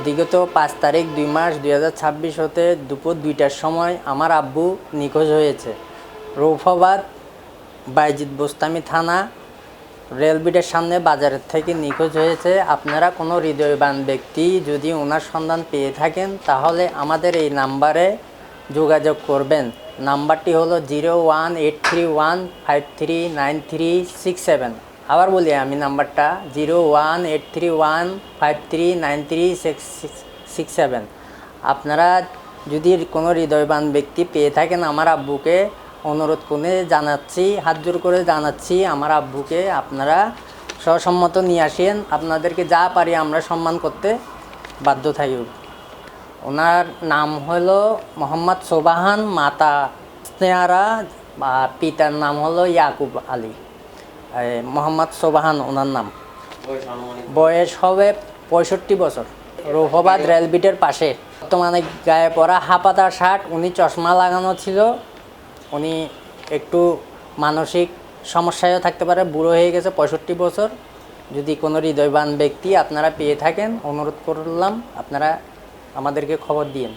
বিগত 5 তারিখ 2 মাস 2026 হতে দুপুর 2টার সময় আমার আব্বু নিখোঁজ হয়েছে। রৌফাবাদ বাইজিদ বোস্তামি থানা রেলবিটের সামনে বাজারের থেকে নিখোঁজ হয়েছে। আপনারা কোনো হৃদয়বান ব্যক্তি যদি ওনার সন্ধান পেয়ে থাকেন তাহলে আমাদের এই নাম্বারে যোগাযোগ করবেন। নাম্বারটি হলো 01831539367। আবার বলি আমি নাম্বারটা 01831539367। আপনারা যদি কোনো হৃদয়বান ব্যক্তি পেয়ে থাকেন আমার আব্বুকে অনুরোধ করে জানাচ্ছি, হাত জোর করে জানাচ্ছি আমার আব্বুকে আপনারা সসম্মত নিয়ে আসেন। আপনাদেরকে যা পারি আমরা সম্মান করতে বাধ্য থাকি। ওনার নাম হলো মোহাম্মদ সোবাহান, মাতা স্নেহারা, পিতার নাম হলো ইয়াকুব আলী। মোহাম্মদ সোবাহান ওনার নাম। বয়স হবে 65 বছর। রৌফাবাদ রেলবিটের পাশে। বর্তমানে গায়ে পরা হাফাতা শার্ট, উনি চশমা লাগানো ছিল। উনি একটু মানসিক সমস্যায়ও থাকতে পারে, বুড়ো হয়ে গেছে, 65 বছর। যদি কোনো হৃদয়বান ব্যক্তি আপনারা পেয়ে থাকেন অনুরোধ করলাম আপনারা আমাদেরকে খবর দিন।